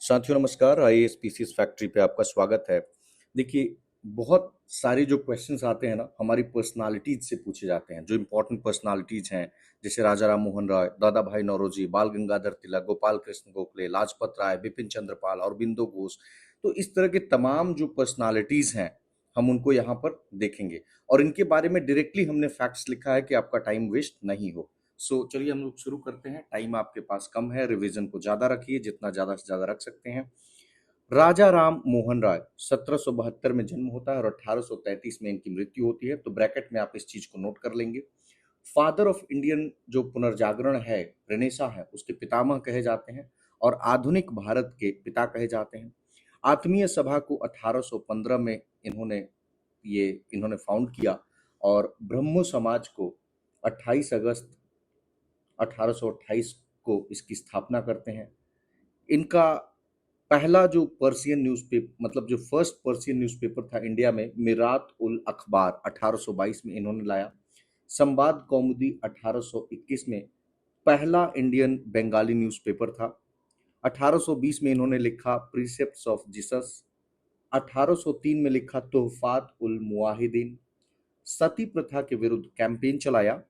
साथियों नमस्कार। IAS PCS factory पे आपका स्वागत है। देखिए, बहुत सारे जो क्वेश्चंस आते हैं ना, हमारी पर्सनालिटीज से पूछे जाते हैं। जो इम्पोर्टेंट पर्सनालिटीज हैं, जैसे राजा राम मोहन राय, दादा भाई नौरोजी, बाल गंगाधर तिलक, गोपाल कृष्ण गोखले, लाजपत राय, बिपिन चंद्रपाल, अरबिंदो घोष। तो इस तरह के तमाम जो पर्सनालिटीज हैं, हम उनको यहाँ पर देखेंगे और इनके बारे में डायरेक्टली हमने फैक्ट्स लिखा है कि आपका टाइम वेस्ट नहीं हो। चलिए हम लोग शुरू करते हैं। टाइम आपके पास कम है, रिवीजन को ज्यादा रखिए, जितना ज्यादा से ज्यादा रख सकते हैं। राजा राम मोहन राय 1772 में जन्म होता है और 1833 में इनकी मृत्यु होती है। तो ब्रैकेट में आप इस चीज को नोट कर लेंगे। फादर ऑफ इंडियन जो पुनर्जागरण है, रेनेसा है, उसके पितामह कहे जाते हैं और आधुनिक भारत के पिता कहे जाते हैं। आत्मीय सभा को 1815 में इन्होंने इन्होंने फाउंड किया और ब्रह्मो समाज को 28 अगस्त 1828 को इसकी स्थापना करते हैं। इनका पहला जो पर्सियन न्यूज़पेपर, मतलब जो फर्स्ट पर्सियन न्यूज़पेपर था इंडिया में, मिरात उल अखबार 1822 में इन्होंने लाया। संवाद कौमुदी 1821 में पहला इंडियन बंगाली न्यूज़पेपर था। 1820 में इन्होंने लिखा प्रीसेप्ट्स ऑफ जीसस। 1803 में लिखा तोहफात उल मुआहिदीन। सती प्रथा के विरुद्ध कैंपेन चलाया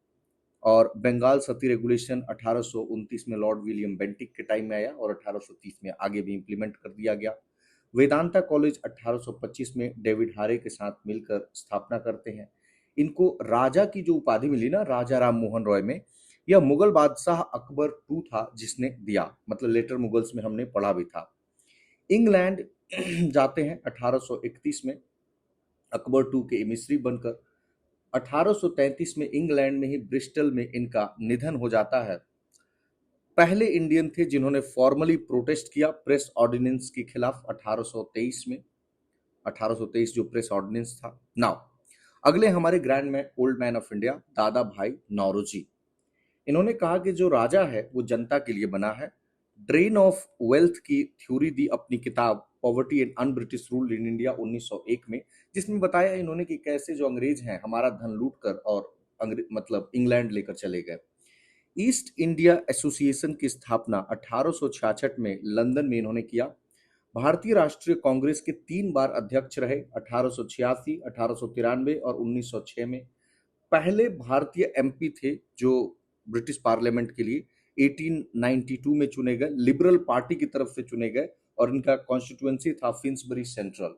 और बंगाल सती रेगुलेशन 1829 में लॉर्ड विलियम बेंटिक के टाइम में आया और 1830 में आगे भी इंप्लीमेंट कर दिया गया। वेदांता कॉलेज 1825 में डेविड हारे के साथ मिलकर स्थापना करते हैं। इनको राजा की जो उपाधि मिली ना, राजा राम मोहन रॉय में, यह मुगल बादशाह अकबर टू था जिसने दिया, मतलब लेटर मुगल्स में हमने पढ़ा भी था। इंग्लैंड जाते हैं 1831 में अकबर टू के एमिसरी बनकर। 1833 में इंग्लैंड में ही ब्रिस्टल में इनका निधन हो जाता है। पहले इंडियन थे जिन्होंने फॉर्मली प्रोटेस्ट किया प्रेस ऑर्डिनेंस के खिलाफ 1823 में। 1823 जो प्रेस ऑर्डिनेंस था। नाउ अगले हमारे ग्रैंड में ओल्ड मैन ऑफ इंडिया दादा भाई नौरोजी। इन्होंने कहा कि जो राजा है वो जनता के लिए बना है। ड्रेन ऑफ वेल्थ की थ्योरी दी अपनी किताब poverty and un British rule in India 1901 में, जिसमें बताया इन्होंने कि कैसे जो अंग्रेज हैं हमारा धन लूट कर और मतलब इंग्लैंड लेकर चले गए। ईस्ट इंडिया एसोसिएशन की स्थापना 1866 में लंदन में इन्होंने किया। भारतीय राष्ट्रीय कांग्रेस के 3 बार अध्यक्ष रहे, 1886, 1893 और 1906 में। पहले भारतीय एमपी थे जो ब्रिटिश पार्लियामेंट के लिए 1892 में चुने गए, लिबरल पार्टी की तरफ से चुने गए और इनका कॉन्स्टिट्यूएंसी था Finsbury central.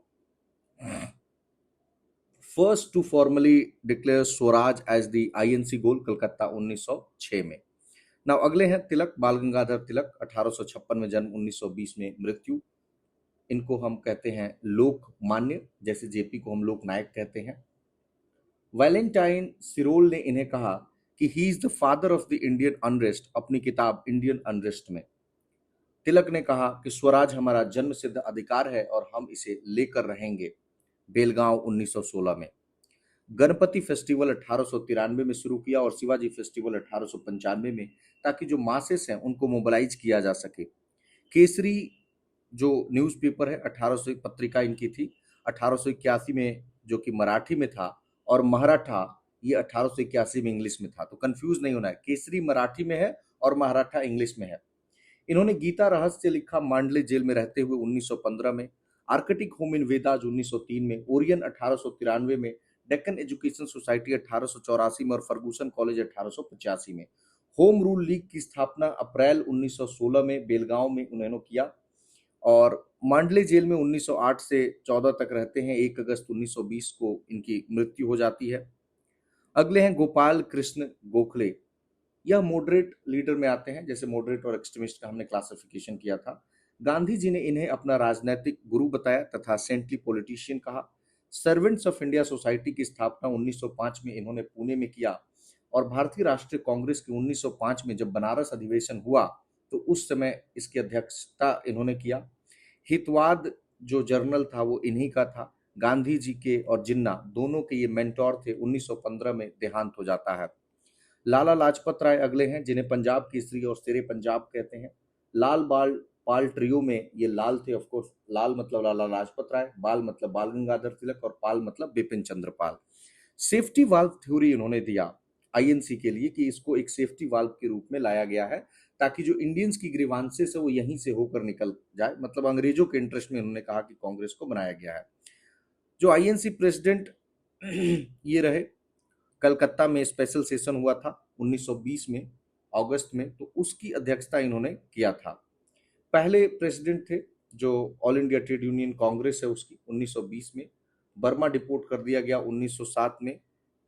First to formally declare Swaraj as the INC goal, Calcutta 1906 में। नाउ अगले हैं तिलक, बाल गंगाधर तिलक, 1856 में जन्म, 1920 में मृत्यु। इनको हम कहते हैं लोकमान्य, जैसे जेपी को हम लोक नायक कहते हैं। वैलेंटाइन सिरोल ने इन्हें कहा कि he is the father of the Indian unrest अपनी किताब इंडियन अनरेस्ट में। तिलक ने कहा कि स्वराज हमारा जन्म सिद्ध अधिकार है और हम इसे लेकर रहेंगे, बेलगांव 1916 में। गणपति फेस्टिवल 1893 में शुरू किया और शिवाजी फेस्टिवल 1895 में, ताकि जो मासेस हैं उनको मोबिलाइज किया जा सके। केसरी जो न्यूज़पेपर है 1800 पत्रिका इनकी थी, 1881 में जो कि मराठी में था, और मराठा ये 1881 में इंग्लिश में था। तो कंफ्यूज नहीं होना है, केसरी मराठी में है और मराठा इंग्लिश में है। इन्होंने गीता रहस्य लिखा मांडले जेल में रहते हुए 1915 में। आर्कटिक होम इन वेदाज 1903 में, ओरियन 1893 में, डेक्कन एजुकेशन सोसाइटी 1884 में और फर्गूसन कॉलेज 1885 में। होम रूल लीग की स्थापना अप्रैल 1916 में बेलगांव में उन्होंने किया और मांडले जेल में 1908 से 14 तक रहते हैं। 1 अगस्त 1920 को इनकी मृत्यु हो जाती है। अगले हैं गोपाल कृष्ण गोखले। यह मॉडरेट लीडर में आते हैं, जैसे मॉडरेट और एक्सट्रीमिस्ट का हमने क्लासिफिकेशन किया था। गांधी जी ने इन्हें अपना राजनीतिक गुरु बताया तथा सेंटली पॉलिटिशियन कहा। सर्वेंट्स ऑफ इंडिया सोसाइटी की स्थापना 1905 में इन्होंने पुणे में किया और भारतीय राष्ट्रीय कांग्रेस की 1905 में जब बनारस अधिवेशन हुआ तो उस समय इसकी अध्यक्षता इन्होंने किया। हितवाद जो जर्नल था वो इन्हीं का था। गांधी जी के और जिन्ना दोनों के ये मेंटोर थे। 1915 में देहांत हो जाता है। लाला लाजपत राय अगले हैं, जिन्हें पंजाब केसरी और शेरे पंजाब कहते हैं। लाल बाल पाल ट्रियो में ये लाल थे, ऑफ कोर्स। लाल मतलब लाला लाजपत राय, बाल मतलब बाल गंगाधर तिलक और पाल मतलब बिपिन चंद्र पाल। सेफ्टी वाल्व थ्योरी इन्होंने दिया आईएनसी के लिए कि इसको एक सेफ्टी वाल्व के रूप में लाया गया है ताकि जो इंडियंस की ग्रीवांसेस है वो यहीं से होकर निकल जाए। मतलब अंग्रेजों के इंटरेस्ट में उन्होंने कहा कि कांग्रेस को बनाया गया है। जो आईएनसी प्रेसिडेंट ये रहे, कलकत्ता में स्पेशल सेशन हुआ था 1920 में अगस्त में, तो उसकी अध्यक्षता इन्होंने किया था। पहले प्रेसिडेंट थे जो all India trade union Congress है उसकी 1920 में। बर्मा डिपोर्ट कर दिया गया 1907 में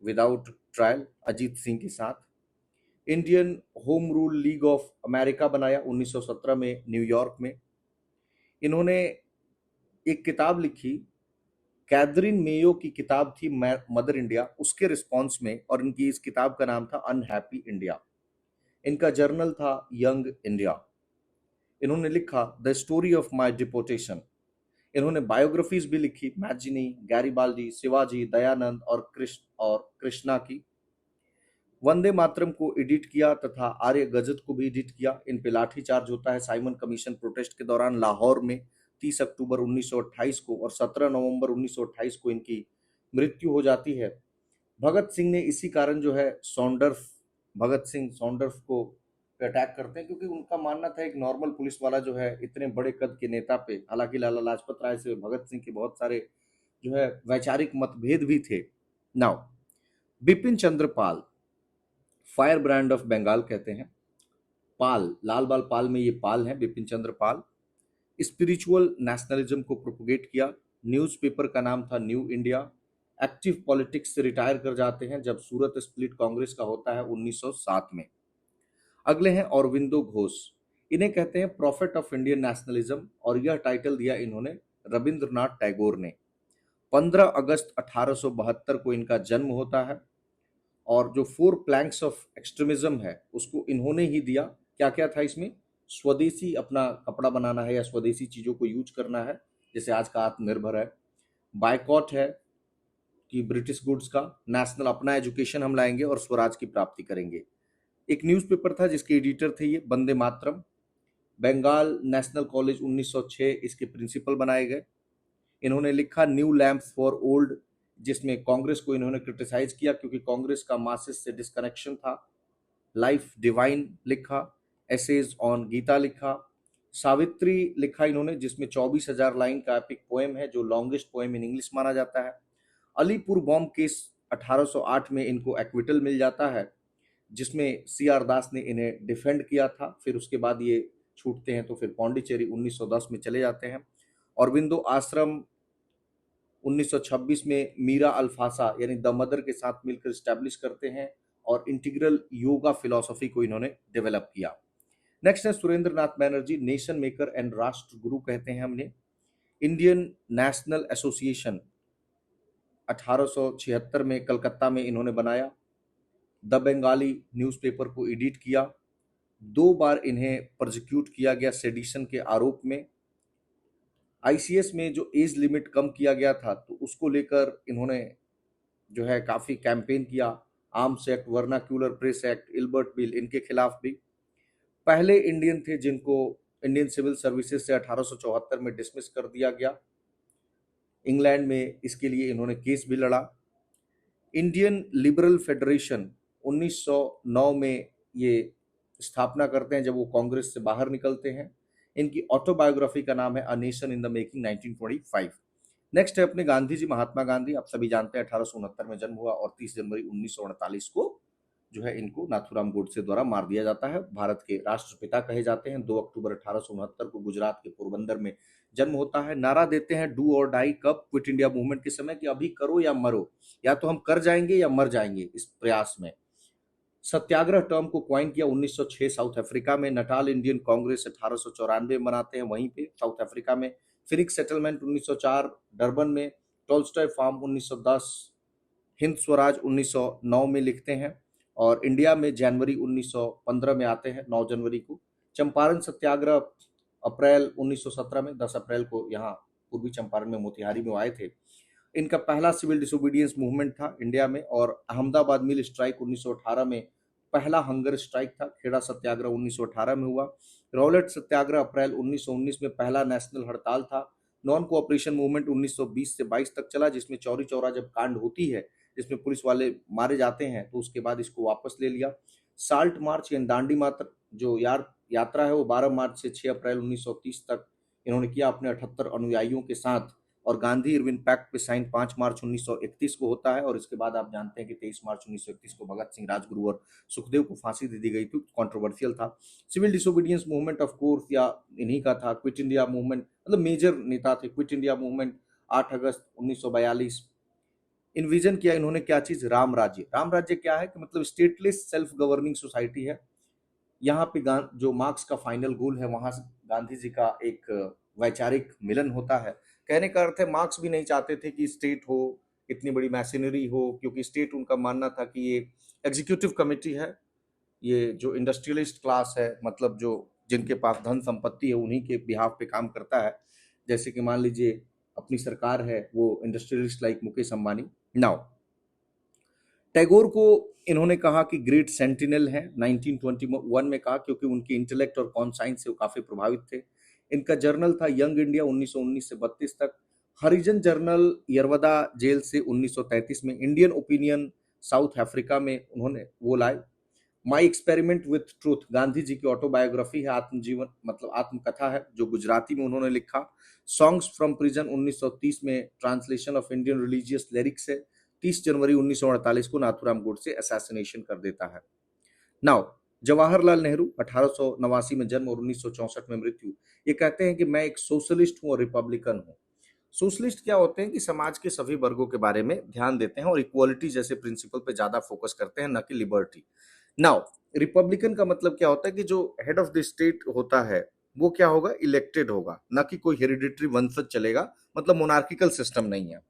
विदाउट ट्रायल अजीत सिंह के साथ। Indian home rule league of America बनाया 1917 में न्यूयॉर्क में। इन्होंने एक किताब लिखी, कैथरीन मेयो की किताब थी मदर इंडिया, उसके रिस्पॉन्स में, और इनकी इस किताब का नाम था अनहैप्पी इंडिया। इनका जर्नल था यंग इंडिया। इन्होंने लिखा the story of my deportation. इन्होंने बायोग्राफीज भी लिखी, मैजिनी, गैरीबाल्डी, शिवाजी, दयानंद और कृष्णा की। वंदे मातरम को एडिट किया तथा आर्य गजट को भी एडिट किया। इन पे लाठीचार्ज होता है साइमन कमीशन प्रोटेस्ट के दौरान लाहौर में 30 अक्टूबर 1928 को, और 17 नवंबर 1928 को इनकी मृत्यु हो जाती है। भगत सिंह ने इसी कारण जो है भगत सिंह सॉन्डर्फ को अटैक करते हैं, क्योंकि उनका मानना था एक नॉर्मल पुलिस वाला जो है इतने बड़े कद के नेता पे, हालांकि लाला लाजपत राय से भगत सिंह के बहुत सारे जो है वैचारिक मतभेद भी थे। Now Bipin Chandra Pal, firebrand of Bengal कहते हैं। पाल, लाल बाल पाल में ये पाल है, बिपिन चंद्र पाल। स्पिरिचुअल नेशनलिज्म को प्रोपोगेट किया। न्यूज़पेपर का नाम था न्यू इंडिया। एक्टिव पॉलिटिक्स से रिटायर कर जाते हैं जब सूरत स्प्लिट कांग्रेस का होता है 1907 में। अगले हैं अरविंदो घोष। इन्हें कहते हैं प्रॉफिट ऑफ इंडियन नेशनलिज्म, और यह टाइटल दिया इन्होंने रविंद्रनाथ टैगोर ने। 15 अगस्त 1872 को इनका जन्म होता है, और जो 4 प्लैंक्स ऑफ एक्सट्रीमिज्म है उसको इन्होंने ही दिया। क्या क्या था इसमें? स्वदेशी अपना कपड़ा बनाना है या स्वदेशी चीजों को यूज करना है, जैसे आज का आत्मनिर्भर है। बायकॉट है कि ब्रिटिश गुड्स का, नेशनल अपना एजुकेशन हम लाएंगे और स्वराज की प्राप्ति करेंगे। एक न्यूज़पेपर था जिसके एडिटर थे ये वंदे मातरम। बंगाल नेशनल कॉलेज 1906 इसके प्रिंसिपल बनाए गए। इन्होंने लिखा न्यू लैम्प्स फॉर ओल्ड, जिसमें कांग्रेस को इन्होंने क्रिटिसाइज किया क्योंकि कांग्रेस का मासेस से डिस्कनेक्शन था। लाइफ डिवाइन लिखा। एसेज ऑन गीता लिखा। सावित्री लिखा इन्होंने, जिसमें 24,000 लाइन का एपिक पोएम है जो लॉन्गेस्ट पोएम इन इंग्लिश माना जाता है। अलीपुर बॉम्ब केस 1808 में इनको एक्विटल मिल जाता है, जिसमें सी आर दास ने इन्हें डिफेंड किया था। फिर उसके बाद ये छूटते हैं तो फिर पौंडीचेरी 1910 में चले जाते हैं। औरबिंदो आश्रम 1926 में मीरा अल्फासा यानी द मदर के साथ मिलकर स्टैब्लिश करते हैं, और इंटीग्रल योगा फिलॉसफी को इन्होंने डेवलप किया। नेक्स्ट है सुरेंद्र नाथ बैनर्जी, नेशन मेकर एंड राष्ट्र गुरु कहते हैं हमने। इंडियन नेशनल एसोसिएशन 1876 में कलकत्ता में इन्होंने बनाया। द बंगाली न्यूज़पेपर को एडिट किया। 2 बार इन्हें प्रोसिक्यूट किया गया सेडिशन के आरोप में। आईसीएस में जो एज लिमिट कम किया गया था तो उसको लेकर इन्होंने जो है काफी कैंपेन किया। Arms act, vernacular press act, Ilbert bill, इनके खिलाफ भी। पहले इंडियन थे जिनको इंडियन सिविल सर्विसेज से 1874 में डिसमिस कर दिया गया। इंग्लैंड में इसके लिए इन्होंने केस भी लड़ा। इंडियन लिबरल फेडरेशन 1909 में ये स्थापना करते हैं जब वो कांग्रेस से बाहर निकलते हैं। इनकी ऑटोबायोग्राफी का नाम है a nation in the making 1925। Next है अपने गांधी जी, महात्मा गांधी। आप सभी जानते हैं 1869 में जन्म हुआ और 30 जनवरी 1948 को जो है इनको नाथूराम गोडसे द्वारा मार दिया जाता है। भारत के राष्ट्रपिता कहे जाते हैं। 2 अक्टूबर 1869 को गुजरात के पोरबंदर में जन्म होता है। नारा देते हैं डू और डाई कब, क्विट इंडिया मूवमेंट के समय, कि अभी करो या मरो, या तो हम कर जाएंगे या मर जाएंगे इस प्रयास में। सत्याग्रह टर्म को क्वाइन किया 1906 साउथ अफ्रीका में। नटाल इंडियन कांग्रेस 1894 मनाते हैं वहीं पे साउथ अफ्रीका में। फिनिक्स सेटलमेंट 1904 डरबन में। Tolstoy Farm 1910। हिंद स्वराज 1909 में लिखते हैं, और इंडिया में जनवरी 1915 में आते हैं 9 जनवरी को। चंपारण सत्याग्रह अप्रैल 1917 में, 10 अप्रैल को यहाँ पूर्वी चंपारण में मोतिहारी में आए थे। इनका पहला सिविल डिसोबीडियंस मूवमेंट था इंडिया में। और अहमदाबाद मिल स्ट्राइक 1918 में पहला हंगर स्ट्राइक था। खेड़ा सत्याग्रह 1918 में हुआ। रॉलेट सत्याग्रह अप्रैल 1919 में पहला नेशनल हड़ताल था। नॉन कोऑपरेशन मूवमेंट 1920 से 22 तक चला, जिसमें चौरी चौरा जब कांड होती है जिसमें पुलिस वाले मारे जाते हैं तो उसके बाद इसको वापस ले लिया। साल्ट मार्च या दांडी मार्च जो यात्रा है वो 12 मार्च से 6 अप्रैल 1930 तक इन्होंने किया अपने 78 अनुयायियों के साथ। और गांधी इरविन पैक्ट पे साइन 5 मार्च 1931 को होता है। और इसके बाद आप जानते हैं कि 23 मार्च 1931 को भगत सिंह, राजगुरु और सुखदेव को फांसी दे दी गई थी। कंट्रोवर्शियल था। Civil disobedience movement of course या इन्हीं का था। क्विट इंडिया मूवमेंट, मतलब मेजर नेता थे। क्विट इंडिया मूवमेंट 8 अगस्त 1942। इन्विजन किया इन्होंने क्या चीज? राम राज्य। राम राज्य क्या है कि मतलब स्टेटलेस सेल्फ गवर्निंग सोसाइटी है। यहाँ पे जो मार्क्स का फाइनल गोल है वहां से गांधी जी का एक वैचारिक मिलन होता है। कहने का अर्थ है मार्क्स भी नहीं चाहते थे कि स्टेट हो, इतनी बड़ी मैशनरी हो, क्योंकि स्टेट उनका मानना था कि ये एग्जीक्यूटिव कमेटी है, ये जो इंडस्ट्रियलिस्ट क्लास है, मतलब जो जिनके पास धन संपत्ति है उन्हीं के बिहाफ पे काम करता है। जैसे कि मान लीजिए अपनी सरकार है वो industrialist like Mukesh Ambani. Now Tagore को इन्होंने कहा कि ग्रेट सेंटिनल है 1921 में कहा, क्योंकि उनके इंटेलेक्ट और कॉन्साइंस से वो काफी प्रभावित थे। इनका जर्नल था यंग इंडिया 1919 से 32 तक। हरिजन जर्नल यरवदा जेल से 1933 में। इंडियन ओपिनियन साउथ अफ्रीका में उन्होंने वो लाए। My experiment with truth Gandhi ji की ऑटोबायोग्राफी है, आत्मजीवन मतलब आत्मकथा है जो गुजराती में उन्होंने लिखा। सॉन्ग्स फ्रॉम प्रिजन 1930 में translation of Indian religious lyrics है। 30 जनवरी 1948 को नाथूराम गोडसे असैसिनेशन कर देता है। नाउ जवाहरलाल नेहरू 1889 में जन्म और 1964 में मृत्यु। ये कहते हैं कि मैं एक सोशलिस्ट हूं और रिपब्लिकन हूं। सोशलिस्ट क्या होते हैं कि समाज के सभी वर्गों के बारे में ध्यान देते हैं और इक्वालिटी जैसे प्रिंसिपल पे ज्यादा फोकस करते हैं, न कि लिबर्टी। नाउ रिपब्लिकन का मतलब क्या होता है कि जो हेड ऑफ द स्टेट होता है वो क्या होगा? इलेक्टेड होगा, न कि कोई हेरिडिटरी वंशज चलेगा, मतलब मोनार्किकल सिस्टम नहीं है।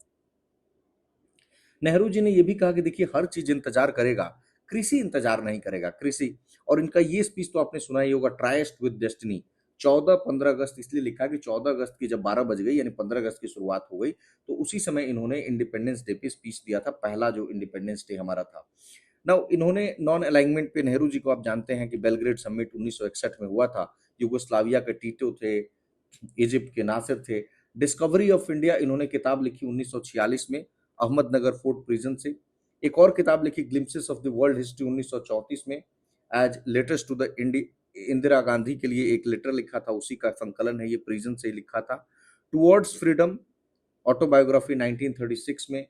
नेहरू जी ने यह भी कहा कि देखिए हर चीज इंतजार करेगा, कृषि इंतजार नहीं करेगा। कृषि, और इनका ये स्पीच तो आपने सुना ही होगा, ट्राइस्ट विद डेस्टिनी। 14-15 अगस्त इसलिए लिखा कि 14 अगस्त की जब 12 बज गई यानी 15 अगस्त की शुरुआत हो गई, तो उसी समय इन्होंने इंडिपेंडेंस डे पे स्पीच दिया था, पहला जो इंडिपेंडेंस डे हमारा था। ना इन्होंने नॉन अलाइनमेंट पे, नेहरू जी को आप जानते हैं कि बेलग्रेड समिट 1961 में हुआ था। युगोस्लाविया के टीटो थे, इजिप्ट के नासिर थे। डिस्कवरी ऑफ इंडिया इन्होंने किताब लिखी 1946 में अहमदनगर फोर्ट प्रिजन से। एक और किताब लिखी Glimpses of the World History 1934 में। As letters to the Indira Gandhi के लिए एक लेटर लिखा था, उसी का संकलन है ये, प्रिजन से ही लिखा था। टुवर्ड्स फ्रीडम ऑटोबायोग्राफी 1936 में।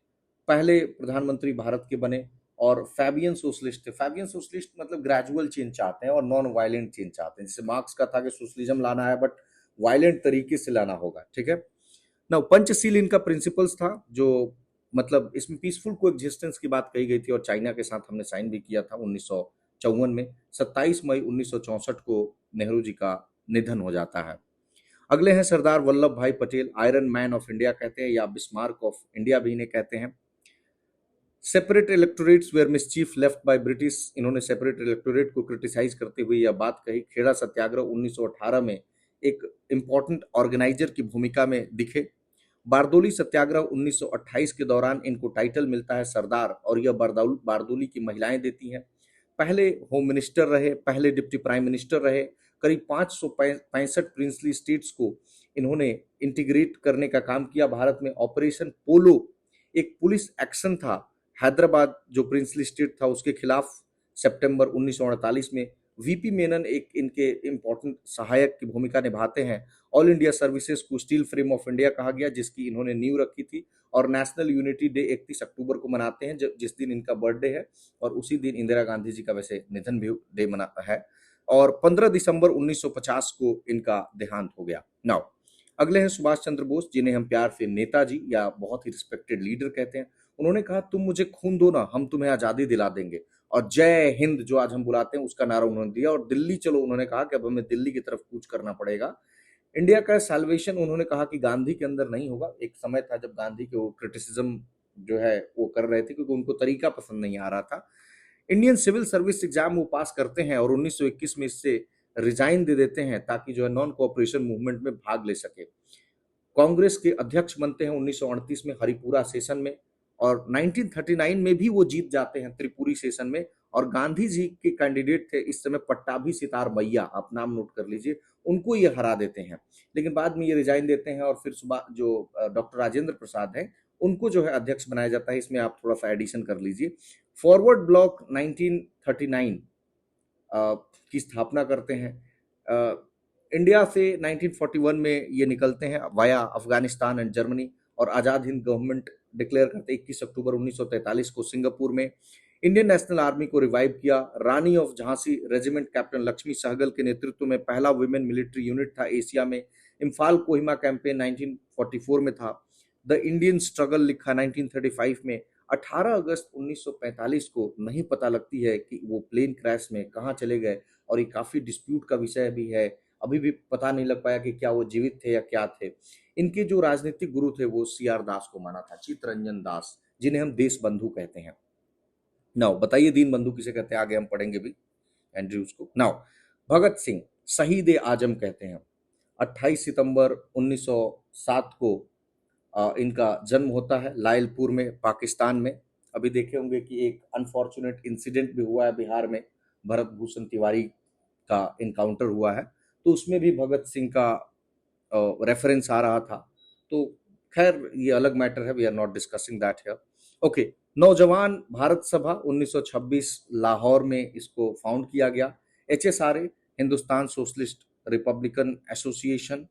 पहले प्रधानमंत्री भारत के बने और फैबियन सोशलिस्ट थे। फैबियन सोशलिस्ट मतलब ग्रेजुअल चेंज चाहते हैं और नॉन वायलेंट चेंज चाहते हैं। जैसे मार्क्स का था कि सोशलिज्म लाना है बट वायलेंट तरीके से लाना होगा, ठीक है ना। पंचशील इनका प्रिंसिपल्स था, जो मतलब इसमें पीसफुल को एग्जिस्टेंस की बात कही गई थी और चाइना के साथ हमने साइन भी किया था 1954 में। 27 मई 1964 को नेहरू जी का निधन हो जाता है। अगले हैं सरदार वल्लभ भाई Patel, iron man of India कहते हैं या बिस्मार्क ऑफ इंडिया भी इन्हें कहते हैं। Separate electorates where mischief left by British, इन्होंने सेपरेट इलेक्टोरेट को क्रिटिसाइज करते हुए यह बात कही। खेड़ा सत्याग्रह 1918 में एक इंपॉर्टेंट ऑर्गेनाइजर की भूमिका में दिखे। बारदोली सत्याग्रह 1928 के दौरान इनको टाइटल मिलता है सरदार, और यह बारदोली की महिलाएं देती हैं। पहले होम मिनिस्टर रहे, पहले डिप्टी प्राइम मिनिस्टर रहे। करीब 565 प्रिंसली स्टेट्स को इन्होंने इंटीग्रेट करने का काम किया भारत में। ऑपरेशन पोलो एक पुलिस एक्शन था हैदराबाद जो प्रिंसली स्टेट था उसके खिलाफ, सितंबर 1948 में। वीपी मेनन एक इनके इंपॉर्टेंट सहायक की भूमिका निभाते हैं। ऑल इंडिया सर्विसेज को स्टील फ्रेम ऑफ इंडिया कहा गया, जिसकी इन्होंने नींव रखी थी। और नेशनल यूनिटी डे 31 अक्टूबर को मनाते हैं, जिस दिन इनका बर्थडे है, और उसी दिन इंदिरा गांधी जी का वैसे निधन भी डे मना है। और 15 दिसंबर 1950 को इनका देहांत हो गया। नाउ अगले हैं सुभाष चंद्र बोस, जिन्हें हम प्यार से नेताजी या बहुत ही रिस्पेक्टेड लीडर कहते हैं। उन्होंने कहा तुम मुझे खून दो ना, हम तुम्हें आजादी दिला देंगे। और जय हिंद जो आज हम बुलाते हैं उसका नारा उन्होंने दिया। और दिल्ली चलो, उन्होंने कहा कि अब हमें दिल्ली की तरफ कूच करना पड़ेगा। इंडिया का सैल्वेशन उन्होंने कहा कि गांधी के अंदर नहीं होगा। एक समय था जब गांधी के वो क्रिटिसिज्म जो है वो कर रहे थे क्योंकि उनको तरीका पसंद नहीं आ रहा था। इंडियन सिविल सर्विस एग्जाम वो पास करते हैं और 1921 में इससे रिजाइन दे देते हैं ताकि जो है नॉन कोऑपरेशन मूवमेंट में भाग ले सके। कांग्रेस के अध्यक्ष बनते हैं 1938 में हरिपुरा सेशन में। और 1939 में भी वो जीत जाते हैं त्रिपुरी सेशन में। और गांधी जी के कैंडिडेट थे इस समय पट्टाभी सितार मैया, आप नाम नोट कर लीजिए, उनको ये हरा देते हैं। लेकिन बाद में ये रिजाइन देते हैं और फिर सुबह जो डॉक्टर राजेंद्र प्रसाद हैं उनको जो है अध्यक्ष बनाया जाता है। इसमें आप थोड़ा सा एडिशन कर लीजिए। फॉरवर्ड ब्लॉक 1939 की स्थापना करते हैं। इंडिया से 1941 में ये निकलते हैं वाया अफगानिस्तान एंड जर्मनी, और आज़ाद हिंद गवर्नमेंट डिक्लेयर करते 21 अक्टूबर 1943 को सिंगापुर में। इंडियन नेशनल आर्मी को रिवाइव किया। Rani of Jhansi regiment captain Lakshmi Sahgal के नेतृत्व में पहला वुमेन मिलिट्री यूनिट था एशिया में। इम्फाल कोहिमा कैंपेन 1944 में था। द इंडियन स्ट्रगल लिखा 1935 में। 18 अगस्त 1945 को नहीं पता लगती है कि वो प्लेन क्रैश में कहाँ चले गए, और ये काफी डिस्प्यूट का विषय भी है। अभी भी पता नहीं लग पाया कि क्या वो जीवित थे या क्या थे। इनके जो राजनीतिक गुरु थे वो CR दास को माना था, चित्तरंजन दास, जिन्हें हम देश बंधु कहते हैं। नाउ बताइए दीन बंधु किसे कहते हैं, आगे हम पढ़ेंगे भी एंड्रयूज को। नाउ भगत सिंह शहीद ए आजम कहते हैं। 28 सितंबर 1907 को इनका जन्म होता है लायलपुर में, पाकिस्तान में। अभी देखे होंगे कि एक अनफॉर्चुनेट इंसिडेंट भी हुआ है बिहार में, भरत भूषण तिवारी का इनकाउंटर हुआ है, तो उसमें भी भगत सिंह का रेफरेंस आ रहा था। तो खैर ये अलग मैटर है, we are not discussing that here. Okay, Naujawan Bharat सभा 1926 लाहौर में इसको फाउंड किया गया। HSRA Hindustan socialist Republican association.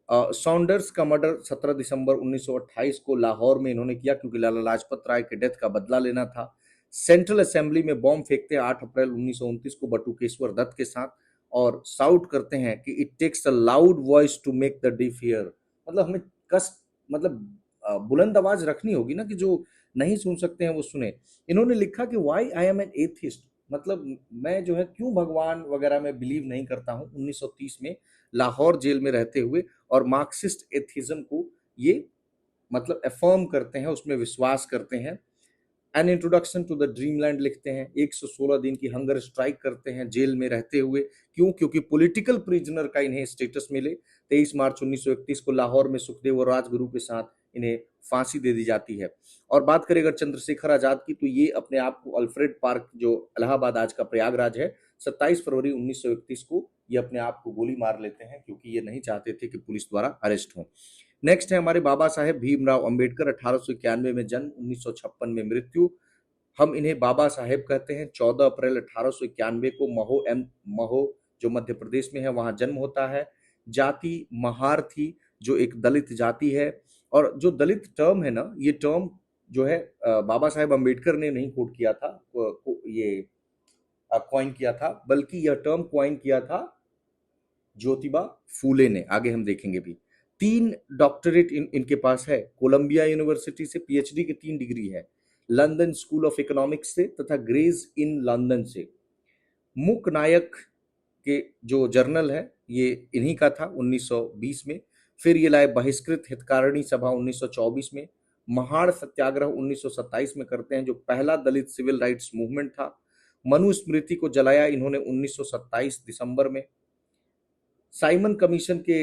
Saunders का मर्डर 17 दिसंबर 1928 को लाहौर में इन्होंने किया, क्योंकि लाला लाजपत राय के डेथ का बदला लेना था। सेंट्रल असेंबली में बॉम्ब फेंकते हैं 8 अप्रैल 1929 को बटुकेश्वर दत्त के साथ, और साउट करते हैं कि it takes a loud voice to make the deaf hear. मतलब हमें कष्ट, मतलब बुलंद आवाज रखनी होगी ना कि जो नहीं सुन सकते हैं वो सुने। इन्होंने लिखा कि why I am an atheist, मतलब मैं जो है क्यों भगवान वगैरह में बिलीव नहीं करता हूँ, 1930 में लाहौर जेल में रहते हुए। और मार्क्सिस्ट एथिज्म को ये मतलब अफर्म करते हैं, उसमें विश्वास करते हैं। An Introduction to the Dreamland लिखते हैं। 116 दिन की हंगर स्ट्राइक करते हैं जेल में रहते हुए। क्यों? क्योंकि पॉलिटिकल प्रिजनर का इन्हें स्टेटस मिले। 23 मार्च 1931 को लाहौर में सुखदेव और राजगुरु के साथ इन्हें फांसी दे दी जाती है। और बात करें अगर चंद्रशेखर आजाद की, तो ये अपने आप को अल्फ्रेड पार्क, जो इलाहाबाद आज का प्रयागराज है, 27 फरवरी 1931 को ये अपने आप को गोली मार लेते हैं, क्योंकि ये नहीं चाहते थे कि पुलिस द्वारा अरेस्ट हो। नेक्स्ट है हमारे बाबा साहेब भीमराव अंबेडकर। 1891 में जन्म, 1956 में मृत्यु। हम इन्हें बाबा साहेब कहते हैं। 14 अप्रैल 1891 को महो जो मध्य प्रदेश में है वहां जन्म होता है। जाति महार थी, जो एक दलित जाति है। और जो दलित टर्म है ना, ये टर्म जो है बाबा साहेब अंबेडकर ने नहीं कोट किया था, ये कॉइन किया था, बल्कि यह टर्म कॉइन किया था ज्योतिबा फूले ने। आगे हम देखेंगे भी। 3 डॉक्टरेट इनके पास है। कोलंबिया यूनिवर्सिटी से PhD की 3 डिग्री है, लंदन स्कूल ऑफ इकोनॉमिक्स से तथा ग्रेज इन लंदन से। मूक नायक के जो जर्नल है ये इन्हीं का था 1920 में। फिर ये लाए बहिष्कृत हितकारिणी सभा 1924 में। महाड़ सत्याग्रह 1927 में करते हैं, जो पहला दलित सिविल राइट्स मूवमेंट था। मनुस्मृति को जलाया इन्होंने 1927 दिसंबर में। साइमन कमीशन के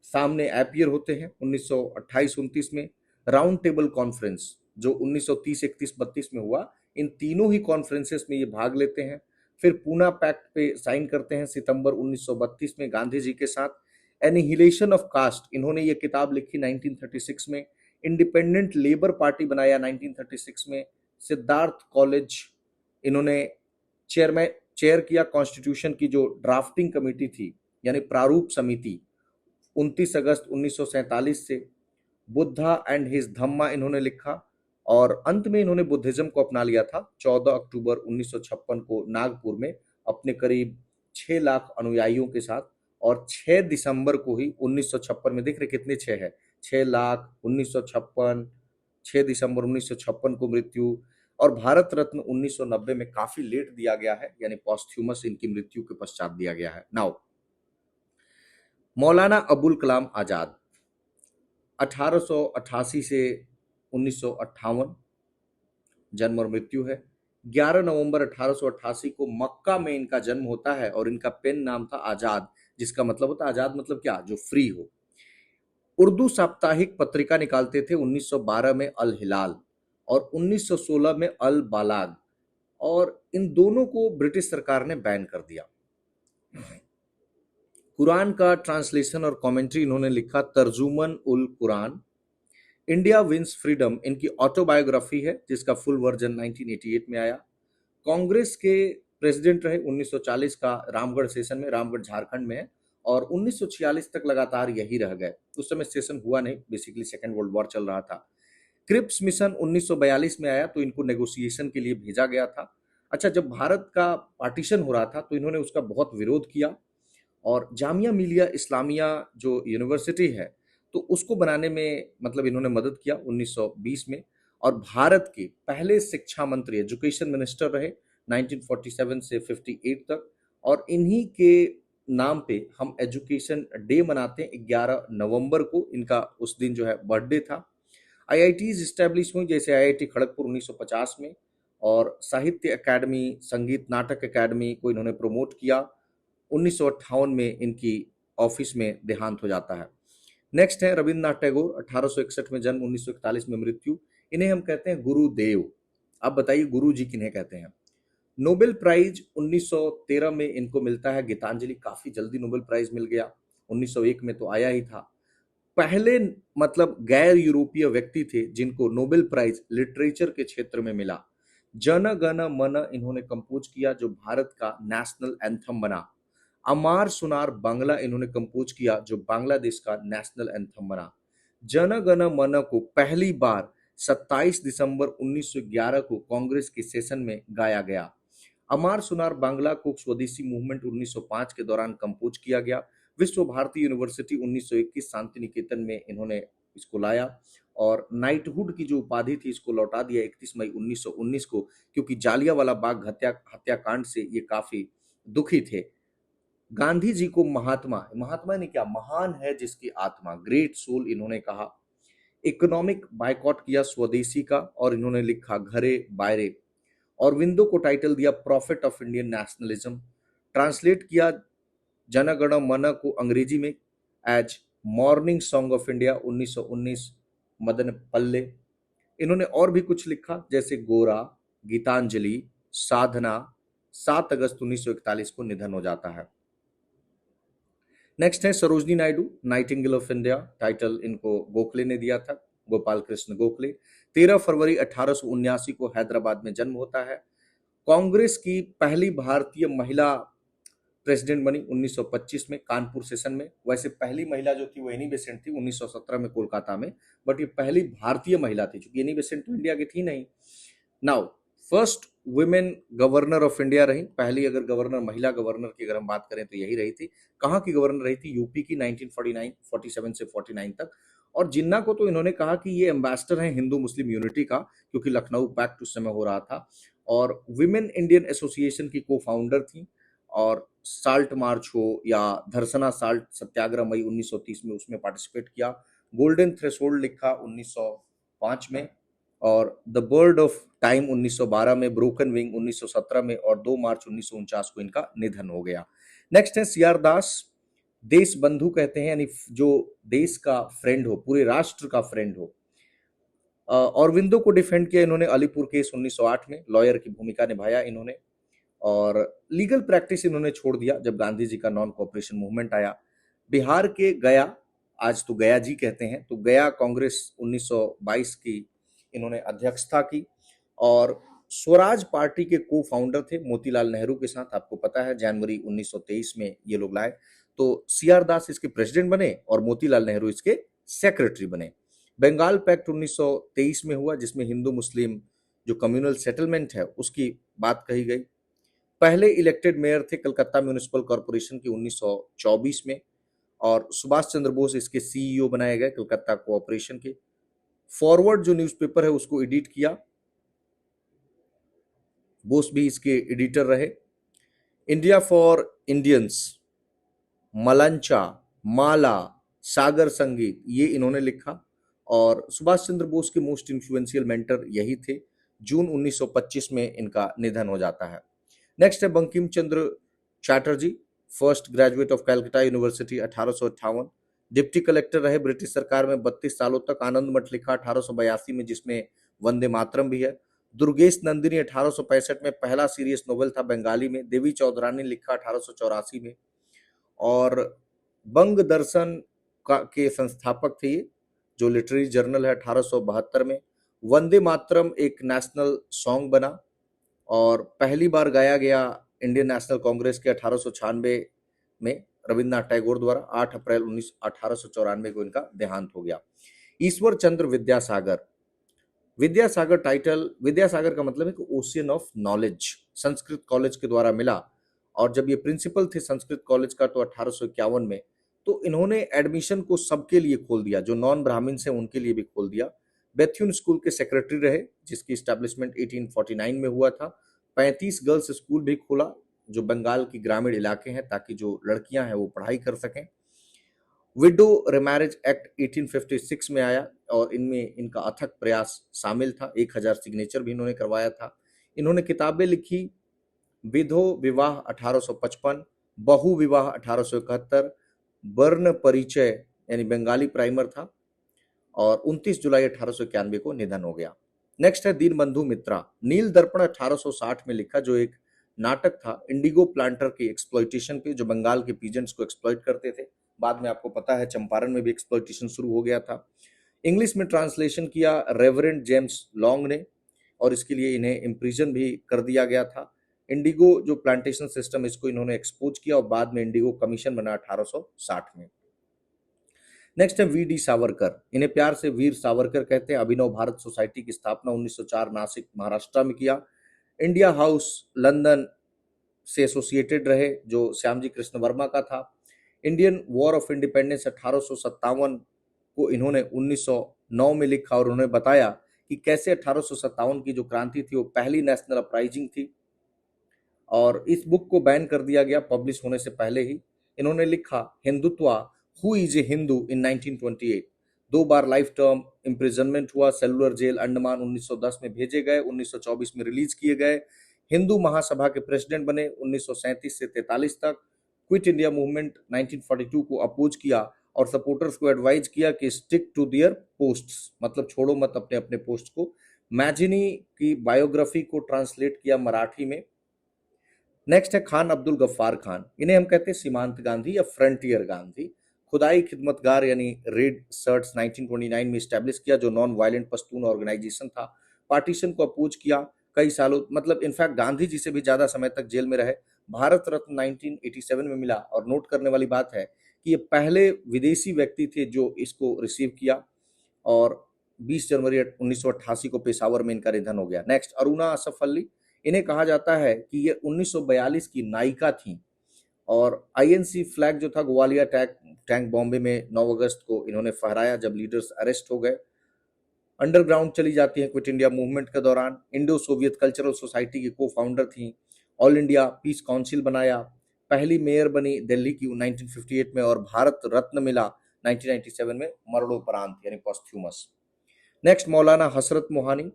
सामने अपीयर होते हैं 1928-29 में। राउंड टेबल कॉन्फ्रेंस जो 1930, 31, 32 में हुआ, इन तीनों ही कॉन्फ्रेंसेस में ये भाग लेते हैं। फिर पूना पैक्ट पे साइन करते हैं सितंबर 1932 में गांधी जी के साथ। एनिहिलेशन ऑफ कास्ट इन्होंने ये किताब लिखी 1936 में। इंडिपेंडेंट लेबर पार्टी बनाया 1936 में। सिद्धार्थ कॉलेज इन्होंने चेयर किया। कॉन्स्टिट्यूशन की जो ड्राफ्टिंग कमेटी थी, यानी प्रारूप समिति, 29 अगस्त 1947 से। बुद्धा एंड हिज धम्मा इन्होंने लिखा, और अंत में इन्होंने बुद्धिज्म को अपना लिया था 14 अक्टूबर 1956 को नागपुर में अपने करीब 6 लाख अनुयायियों के साथ। और 6 दिसंबर को ही 1956 में, देख रहे कितने 6 है, 6 लाख 1956, 6 दिसंबर 1956 को मृत्यु। और भारत रत्न 1990 में काफी लेट दिया गया है, यानी पॉस्थ्यूमस इनकी मृत्यु के पश्चात दिया गया है। नाउ मौलाना अबुल कलाम आजाद 1888 से 1958 जन्म और मृत्यु है। 11 नवंबर 1888 को मक्का में इनका जन्म होता है, और इनका पेन नाम था आजाद, जिसका मतलब होता है आजाद मतलब क्या, जो फ्री हो। उर्दू साप्ताहिक पत्रिका निकालते थे 1912 में अल हिलाल और 1916 में अल बालाग, और इन दोनों को ब्रिटिश सरकार ने बैन कर दिया। कुरान का ट्रांसलेशन और कमेंट्री इन्होंने लिखा, तर्जुमन उल कुरान। इंडिया विंस फ्रीडम इनकी ऑटोबायोग्राफी है, जिसका फुल वर्जन 1988 में आया। कांग्रेस के प्रेसिडेंट रहे 1940 का रामगढ़ सेशन में, रामगढ़ झारखंड में है, और 1946 तक लगातार यही रह गए। उस समय सेशन हुआ नहीं, बेसिकली सेकेंड वर्ल्ड वॉर चल रहा था। क्रिप्स मिशन 1942 में आया तो इनको नेगोशिएशन के लिए भेजा गया था। अच्छा, जब भारत का पार्टीशन हो रहा था तो इन्होंने उसका बहुत विरोध किया, और जामिया मिलिया इस्लामिया जो यूनिवर्सिटी है तो उसको बनाने में मतलब इन्होंने मदद किया 1920 में, और भारत के पहले शिक्षा मंत्री, एजुकेशन मिनिस्टर रहे 1947 से 58 तक। और इन्हीं के नाम पे हम एजुकेशन डे मनाते हैं 11 नवंबर को, इनका उस दिन जो है बर्थडे था। आईआईटीज इस्टेब्लिश हुई, जैसे आईआईटी खड़गपुर 1950 में, और साहित्य अकादमी, संगीत नाटक अकादमी को इन्होंने प्रमोट किया। 1958 में इनकी ऑफिस में देहांत हो जाता है। नेक्स्ट है रविंद्रनाथ टैगोर, 1861 में जन्म, 1941 में मृत्यु। इन्हें हम कहते हैं गुरुदेव। अब बताइए गुरु जी किन्हें कहते हैं। नोबेल प्राइज 1913 में इनको मिलता है। गीतांजलि, काफी जल्दी नोबेल प्राइज मिल गया, 1901 में तो आया ही था। पहले मतलब गैर यूरोपीय व्यक्ति थे जिनको नोबेल प्राइज लिटरेचर के क्षेत्र में मिला। जन गण मन इन्होंने कंपोज किया, जो भारत का नेशनल एंथम बना। अमार सुनार बांग्ला इन्होंने कंपोज किया, जो बांग्लादेश का नेशनल एंथम बना। जन गण मन को पहली बार 27 दिसंबर 1911 को कांग्रेस के सेशन में गाया गया। अमार सुनार बांग्ला को स्वदेशी मूवमेंट 1905 के दौरान कंपोज किया गया। विश्व भारती यूनिवर्सिटी 1921 शांति निकेतन में इन्होंने इसको लाया, और नाइटहुड की जो उपाधि थी इसको लौटा दिया 31 मई 1919 को, क्योंकि जालियांवाला बाग हत्याकांड से ये काफी दुखी थे। गांधी जी को महात्मा, महात्मा ने क्या, महान है जिसकी आत्मा, ग्रेट सोल इन्होंने कहा। इकोनॉमिक बायकॉट किया स्वदेशी का, और इन्होंने लिखा घरे बायरे। और विंदो को टाइटल दिया prophet of Indian nationalism. Translate किया जन गण मन को अंग्रेजी में as morning song of India 1919, Madanapalle. इन्होंने और भी कुछ लिखा, जैसे गोरा, गीतांजलि, साधना। 7 अगस्त 1941 को निधन हो जाता है। नेक्स्ट है Sarojini Naidu, Nightingale of India, title इनको गोखले ने दिया था, गोपाल कृष्ण गोखले। 13 फरवरी 1879 को हैदराबाद में जन्म होता है। कांग्रेस की पहली भारतीय महिला प्रेसिडेंट बनी 1925 में कानपुर सेशन में। वैसे पहली महिला जो थी वो एनी बेसेंट थी 1917 में कोलकाता में, बट ये पहली भारतीय महिला थी, क्योंकि एनी बेसेंट तो इंडिया की थी नहीं। Now first women governor of India रही, पहली अगर गवर्नर, महिला गवर्नर की अगर हम बात करें तो यही रही थी। कहाँ की गवर्नर रही थी, यूपी की, 1947 से 49 तक। और जिन्ना को तो इन्होंने कहा कि ये एम्बेसडर हैं हिंदू मुस्लिम यूनिटी का, क्योंकि लखनऊ पैक्ट उस समय हो रहा था। और विमेन इंडियन एसोसिएशन की को फाउंडर थी। और साल्ट मार्च हो या धरसना साल्ट सत्याग्रह मई 1930 में, उसमें पार्टिसिपेट किया। गोल्डन थ्रेशोल्ड लिखा 1905 में, और द बर्ड ऑफ टाइम 1912 में, ब्रोकन विंग 1917 में, और 2 मार्च 1949 को इनका निधन हो गया। नेक्स्ट है सीआर दास, देश बंधु कहते हैं, यानी जो देश का फ्रेंड हो, पूरे राष्ट्र का फ्रेंड हो। औरविंदो को डिफेंड किया इन्होंने, अलीपुर केस 1908 में लॉयर की भूमिका निभाया इन्होंने। और लीगल प्रैक्टिस इन्होंने छोड़ दिया जब गांधी जी का नॉन कोऑपरेशन मूवमेंट आया। बिहार के गया, आज तो गया जी कहते हैं, तो गया कांग्रेस 1922 की इन्होंने अध्यक्षता की। और स्वराज पार्टी के को फाउंडर थे मोतीलाल नेहरू के साथ, आपको पता है जनवरी 1923 में ये लोग लाए। तो सीआर दास इसके प्रेसिडेंट बने और मोतीलाल नेहरू इसके सेक्रेटरी बने। बंगाल पैक्ट 1923 में हुआ, जिसमें हिंदू मुस्लिम जो कम्युनल सेटलमेंट है उसकी बात कही गई। पहले इलेक्टेड मेयर थे कलकत्ता म्यूनिसिपल कॉर्पोरेशन की 1924 में, और सुभाष चंद्र बोस इसके सीईओ बनाए गए कलकत्ता कोऑपरेशन के। फॉरवर्ड जो न्यूज़पेपर है उसको एडिट किया, बोस भी इसके एडिटर रहे। इंडिया फॉर इंडियंस, मलंचा, माला, सागर संगीत, ये इन्होंने लिखा। और सुभाष चंद्र बोस के मोस्ट इन्फ्लुएंशियल मेंटर यही थे। जून 1925 में इनका निधन हो जाता है। नेक्स्ट है Bankim Chandra Chatterjee, first graduate of Calcutta university 1858। Deputy collector रहे ब्रिटिश सरकार में 32 सालों तक। आनंद मठ लिखा 1882 में, जिसमें वंदे मातरम भी है। दुर्गेश नंदिनी 1865 में, पहला सीरियस नोवेल था बंगाली में। देवी चौधरानी लिखा 1884 में। और बंग दर्शन का के संस्थापक थे ये, जो लिटरेरी जर्नल है 1872 में। वंदे मातरम एक नेशनल सॉन्ग बना और पहली बार गाया गया इंडियन नेशनल कांग्रेस के 1896 में रविन्द्रनाथ टैगोर द्वारा, 8 अप्रैल 1894 को इनका देहांत हो गया। ईश्वर चंद्र विद्यासागर, विद्यासागर टाइटल, विद्यासागर का मतलब है कि ocean of knowledge, Sanskrit college के द्वारा मिला। और जब ये प्रिंसिपल थे संस्कृत कॉलेज का तो 1851 में, तो इन्होंने एडमिशन को सबके लिए खोल दिया, जो नॉन ब्राह्मण्स हैं उनके लिए भी खोल दिया। बेथ्यून स्कूल के सेक्रेटरी रहे, जिसकी स्टैब्लिशमेंट 1849 में हुआ था। 35 गर्ल्स स्कूल भी खोला जो बंगाल की ग्रामीण इलाके हैं, ताकि जो लड़कियां हैं वो पढ़ाई कर सकें। विडो रिमैरिज एक्ट 1856 में आया और इनमें इनका अथक प्रयास शामिल था। 1000 सिग्नेचर भी इन्होंने करवाया था। इन्होंने किताबें लिखी, विधो विवाह 1855, बहु विवाह 1871, वर्ण परिचय यानी बंगाली प्राइमर था, और 29 जुलाई 1891 को निधन हो गया। नेक्स्ट है दीनबंधु मित्रा, नील दर्पण 1860 में लिखा, जो एक नाटक था इंडिगो प्लांटर के एक्सप्लॉइटेशन पे, जो बंगाल के पीजेंट्स को एक्सप्लॉइट करते थे। बाद में आपको पता है चंपारण में भी एक्सप्लॉइटेशन शुरू हो गया था। इंग्लिश में ट्रांसलेशन किया रेवरेंड जेम्स लॉन्ग ने, और इसके लिए इन्हें इम्प्रिजन भी कर दिया गया था। इंडिगो जो प्लांटेशन सिस्टम, इसको इन्होंने एक्सपोज किया और बाद में इंडिगो कमीशन बना 1860 में। नेक्स्ट है वी डी सावरकर, इन्हें प्यार से वीर सावरकर कहते हैं। अभिनव भारत सोसाइटी की स्थापना 1904 नासिक महाराष्ट्र में किया। इंडिया हाउस लंदन से एसोसिएटेड रहे, जो श्यामजी कृष्ण वर्मा का था। इंडियन वॉर ऑफ इंडिपेंडेंस 1857 को इन्होंने 1909 में लिखा, और उन्होंने बताया कि कैसे 1857 की जो क्रांति थी वो पहली नेशनल अपराइजिंग थी, और इस बुक को बैन कर दिया गया पब्लिश होने से पहले ही। इन्होंने लिखा Hindutva, who is a Hindu in 1928। 2 bar life term imprisonment हुआ, सेलुलर जेल अंडमान 1910 में भेजे गए, 1924 में रिलीज किए गए। हिंदू महासभा के प्रेसिडेंट बने 1937 से 43 तक। क्विट इंडिया मूवमेंट 1942 को अपोज किया और सपोर्टर्स को एडवाइज किया कि स्टिक टू देयर पोस्ट्स, मतलब छोड़ो मत अपने अपने पोस्ट को। मैजिनी की बायोग्राफी को ट्रांसलेट किया मराठी में। नेक्स्ट है खान अब्दुल गफ्फार खान, इन्हें हम कहते हैं सीमांत गांधी या फ्रंटियर गांधी। खुदाई खिदमतगार यानी रेड शर्ट्स 1929 में स्टैब्लिश किया, जो नॉन वायलेंट पश्तून ऑर्गेनाइजेशन था। पार्टीशन को अपोज किया कई सालों, मतलब इनफैक्ट गांधी जी से भी ज्यादा समय तक जेल में रहे। भारत रत्न 1987 में मिला, और नोट करने वाली बात है कि ये पहले विदेशी व्यक्ति थे जो इसको रिसीव किया, और 20 जनवरी 1988 को पेशावर में इनका निधन हो गया। नेक्स्ट अरुणा असफ अली, इन्हें कहा जाता है कि ये 1942 की नायिका थी, और आईएनसी फ्लैग जो था ग्वालियर टैंक बॉम्बे में 9 अगस्त को इन्होंने फहराया जब लीडर्स अरेस्ट हो गए। अंडरग्राउंड चली जाती हैं क्विट इंडिया मूवमेंट के दौरान। इंडो सोवियत कल्चरल सोसाइटी की को फाउंडर थी। ऑल इंडिया पीस काउंसिल बनाया। पहली मेयर बनी दिल्ली की 1958 में, और भारत रत्न मिला 1997 में मरणोपरांत यानी पॉस्थ्यूमस। नेक्स्ट मौलाना हसरत मोहानी,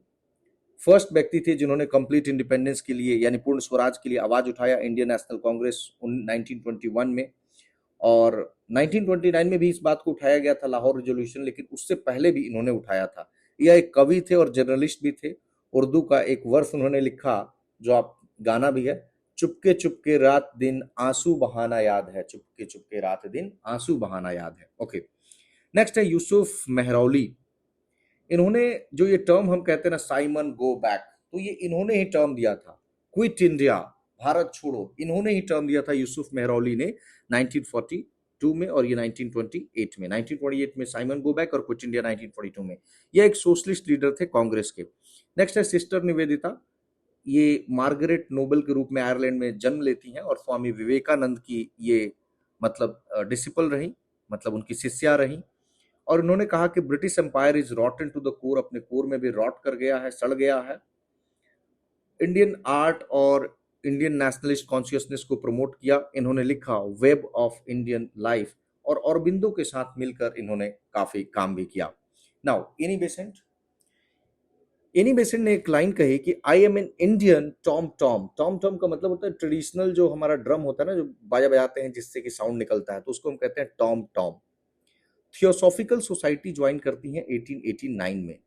फर्स्ट व्यक्ति थे जिन्होंने कंप्लीट इंडिपेंडेंस के लिए यानी पूर्ण स्वराज के लिए आवाज उठाया इंडियन नेशनल कांग्रेस 1921 में, और 1929 में भी इस बात को उठाया गया था लाहौर रेजोल्यूशन, लेकिन उससे पहले भी इन्होंने उठाया था। यह एक कवि थे और जर्नलिस्ट भी थे। उर्दू का एक वर्स उन्होंने लिखा जो आप गाना भी है, चुपके चुपके रात दिन आंसू बहाना याद है, चुपके चुपके रात दिन आंसू बहाना याद है। ओके, नेक्स्ट है यूसुफ मेहरौली, इन्होंने जो ये टर्म हम कहते हैं ना साइमन गो बैक, तो ये इन्होंने ही टर्म दिया था। क्विट इंडिया, भारत छोड़ो, इन्होंने ही टर्म दिया था यूसुफ मेहरौली ने 1942 में, और ये 1928 में। 1928 में साइमन गो बैक और क्विट इंडिया 1942 में। ये एक सोशलिस्ट लीडर थे कांग्रेस के। नेक्स्ट है सिस्टर निवेदिता, ये मार्गरेट नोबल के रूप में आयरलैंड में जन्म लेती हैं, और स्वामी विवेकानंद की ये मतलब डिसिपल रही, मतलब उनकी शिष्या रही। और उन्होंने कहा कि British Empire is rotten to the core, अपने कोर में भी रॉट कर गया है, सड़ गया है। इंडियन आर्ट और इंडियन नेशनलिस्ट कॉन्शियसनेस को प्रमोट किया। इन्होंने लिखा वेब ऑफ इंडियन लाइफ, और औरबिंदो के साथ मिलकर इन्होंने काफी काम भी किया। नाउ एनी बेसेंट ने एक लाइन कही कि आई am an Indian Tom Tom. Tom Tom का मतलब होता है ट्रेडिशनल जो हमारा ड्रम होता है ना, जो बाजा बजाते हैं जिससे कि साउंड निकलता है, तो उसको हम कहते हैं Tom Tom. Theosophical society join करती है 1889 में,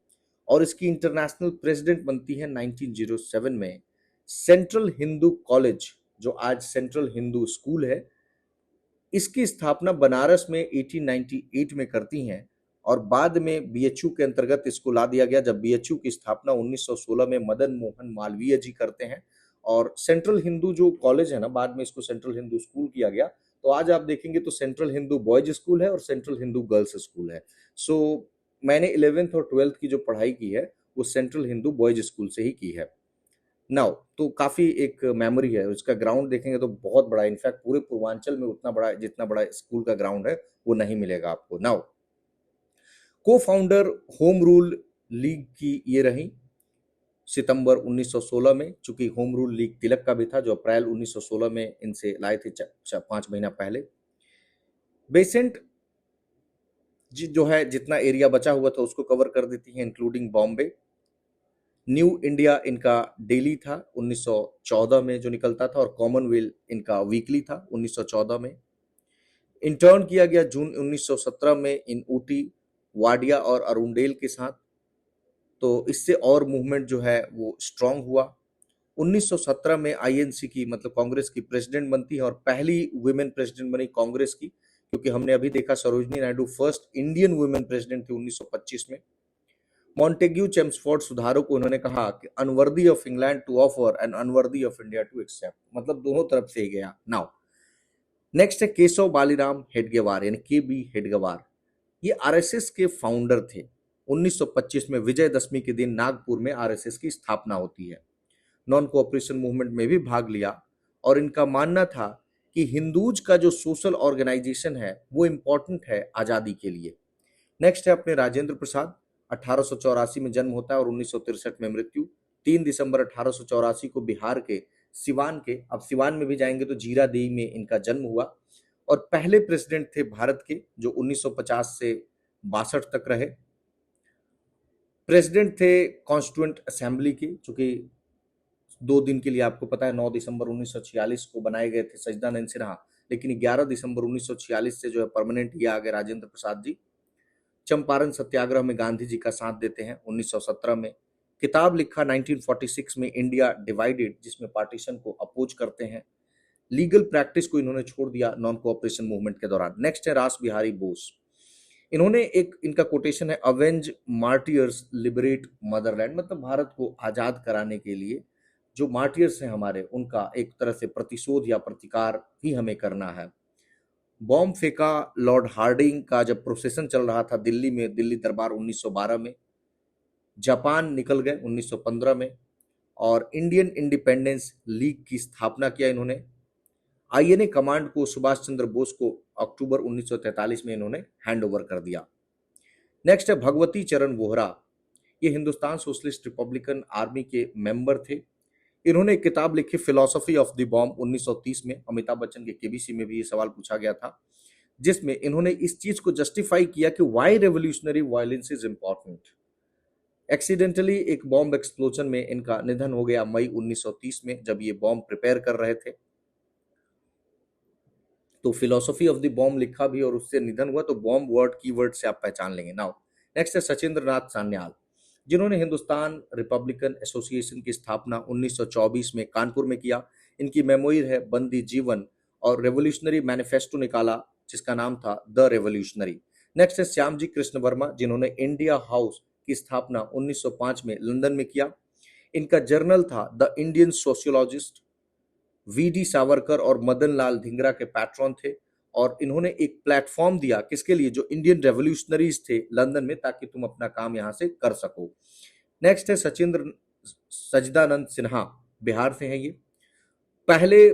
और इसकी इंटरनेशनल प्रेसिडेंट बनती है 1907 में। सेंट्रल हिंदू कॉलेज, जो आज सेंट्रल हिंदू स्कूल है, इसकी स्थापना बनारस में 1898 में करती हैं, और बाद में बीएचयू के अंतर्गत इसको ला दिया गया, जब बीएचयू की स्थापना 1916 में मदन मोहन मालवीय जी करते हैं, और सेंट्रल हिंदू जो कॉलेज है ना, बाद में इसको सेंट्रल हिंदू स्कूल किया गया, तो आज आप देखेंगे तो सेंट्रल हिंदू बॉयज स्कूल है और सेंट्रल हिंदू गर्ल्स स्कूल है। सो मैंने 11th और 12th की जो पढ़ाई की है वो सेंट्रल हिंदू बॉयज स्कूल से ही की है। नाउ तो काफी एक मेमोरी है, उसका ग्राउंड देखेंगे तो बहुत बड़ा, इनफैक्ट पूरे पूर्वांचल में उतना बड़ा, जितना बड़ा स्कूल का ग्राउंड है वो नहीं मिलेगा आपको। नाउ को फाउंडर होम रूल लीग की ये रही सितंबर 1916 में, चूंकि होम रूल लीग तिलक का भी था जो अप्रैल 1916 में इनसे लाए थे 5 महीना पहले। बेसेंट जो है जितना एरिया बचा हुआ था उसको कवर कर देती है इंक्लूडिंग बॉम्बे। न्यू इंडिया इनका डेली था 1914 में जो निकलता था, और कॉमनवेल्थ इनका वीकली था 1914 में। इंटर्न किया गया जून 1917 में इन ऊटी, वाडिया और अरुंडेल के साथ, तो इससे और मूवमेंट जो है वो स्ट्रांग हुआ। 1917 में आईएनसी की मतलब कांग्रेस की प्रेसिडेंट बनती है और पहली वुमेन प्रेसिडेंट बनी कांग्रेस की, क्योंकि हमने अभी देखा Sarojini Naidu first Indian women president थी 1925 में। मॉन्टेग्यू चेम्सफोर्ड सुधारों को उन्होंने कहा कि unworthy of England to offer and unworthy of India to accept, मतलब दोनों तरफ से ही गया। नाउ नेक्स्ट है केशव बालीराम हेडगेवार यानी के बी हेडगेवार। ये आरएसएस के फाउंडर थे। 1925 में विजयदशमी के दिन नागपुर में आरएसएस की स्थापना होती है। नॉन कोऑपरेशन मूवमेंट में भी भाग लिया और इनका मानना था कि हिंदूज का जो सोशल ऑर्गेनाइजेशन है वो इंपॉर्टेंट है आजादी के लिए। नेक्स्ट है अपने राजेंद्र प्रसाद। 1884 में जन्म होता है और 1963 में मृत्यु। 3 दिसंबर 1884 को बिहार के सिवान के, अब सिवान में भी जाएंगे तो जीरादेई में इनका जन्म हुआ, और पहले प्रेसिडेंट थे भारत के जो 1950 से 62 तक रहे। प्रेसिडेंट थे कॉन्स्टिट्यूएंट असेंबली के, चूंकि 2 दिन के लिए आपको पता है 9 दिसंबर 1946 को बनाए गए थे सच्चिदानंद सिन्हा, लेकिन 11 दिसंबर 1946 से जो है परमानेंट ये आ गए राजेंद्र प्रसाद जी। चंपारण सत्याग्रह में गांधी जी का साथ देते हैं 1917 में। किताब लिखा 1946 में इंडिया डिवाइडेड, जिसमें पार्टीशन को अपोज करते हैं। लीगल प्रैक्टिस को इन्होंने छोड़ दिया नॉन कोऑपरेशन मूवमेंट के दौरान। नेक्स्ट है रास बिहारी बोस। इन्होंने एक इनका कोटेशन है अवेंज मार्टियर्स लिबरेट मदरलैंड, मतलब भारत को आजाद कराने के लिए जो मार्टियर्स हैं हमारे, उनका एक तरह से प्रतिशोध या प्रतिकार ही हमें करना है। बॉम्ब फेंका लॉर्ड हार्डिंग का जब प्रोसेसन चल रहा था दिल्ली में, दिल्ली दरबार 1912 में। जापान निकल गए 1915 में, और इंडियन इंडिपेंडेंस लीग की स्थापना किया इन्होंने। आईएनए कमांड को सुभाष चंद्र बोस को अक्टूबर 1943 में इन्होंने हैंड ओवर कर दिया। नेक्स्ट है भगवती चरण वोहरा। ये हिंदुस्तान सोशलिस्ट रिपब्लिकन आर्मी के मेंबर थे। इन्होंने एक किताब लिखी फिलॉसफी ऑफ द बॉम्ब 1930 में। अमिताभ बच्चन के केबीसी में भी ये सवाल पूछा गया था, जिसमें इन्होंने इस चीज को जस्टिफाई किया कि why revolutionary violence is important. Accidentally एक बॉम्ब एक्सप्लोजन में इनका निधन हो गया मई 1930 में, जब ये बॉम्ब प्रिपेयर कर रहे थे। तो फिलॉसफी ऑफ द बॉम्ब लिखा भी और उससे निधन हुआ, तो बॉम्ब वर्ड कीवर्ड से आप पहचान लेंगे। नाउ नेक्स्ट है सचिंद्र नाथ सान्याल, जिन्होंने हिंदुस्तान रिपब्लिकन एसोसिएशन की स्थापना 1924 में कानपुर में किया। इनकी मेमोइर है बंदी जीवन, और रेवोल्यूशनरी मैनिफेस्टो निकाला जिसका नाम था द रेवोल्यूशनरी। नेक्स्ट है श्यामजी कृष्ण वर्मा, जिन्होंने इंडिया हाउस की स्थापना 1905 में लंदन में किया। इनका जर्नल था the Indian Sociologist. V D Savarkar और मदन लाल धिंगरा के पैट्रॉन थे, और इन्होंने एक प्लेटफॉर्म दिया किसके लिए, जो इंडियन रेवोल्यूशनरीज थे लंदन में, ताकि तुम अपना काम यहां से कर सको। नेक्स्ट है सच्चिदानंद सिन्हा, बिहार से हैं ये। पहले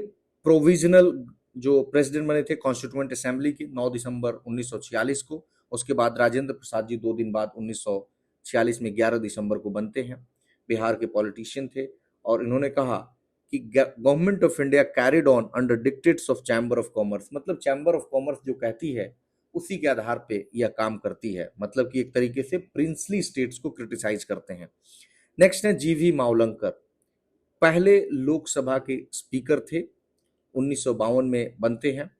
प्रोविजनल जो प्रेसिडेंट बने थे कॉन्स्टिट्यूएंट असेंबली के 9 दिसंबर 1946 को। उसके बाद राजेंद्र प्रसाद जी 2 दिन बाद 1946 में 11 दिसंबर को बनते हैं। बिहार के पॉलिटिशियन थे, और इन्होंने कहा कि government of India carried on under dictates of chamber of commerce, मतलब चैम्बर ऑफ कॉमर्स जो कहती है उसी के आधार पे यह काम करती है, मतलब कि एक तरीके से प्रिंसली स्टेट्स को क्रिटिसाइज करते हैं। नेक्स्ट है जीवी मावलंकर, पहले लोकसभा के स्पीकर थे, 1952 में बनते हैं।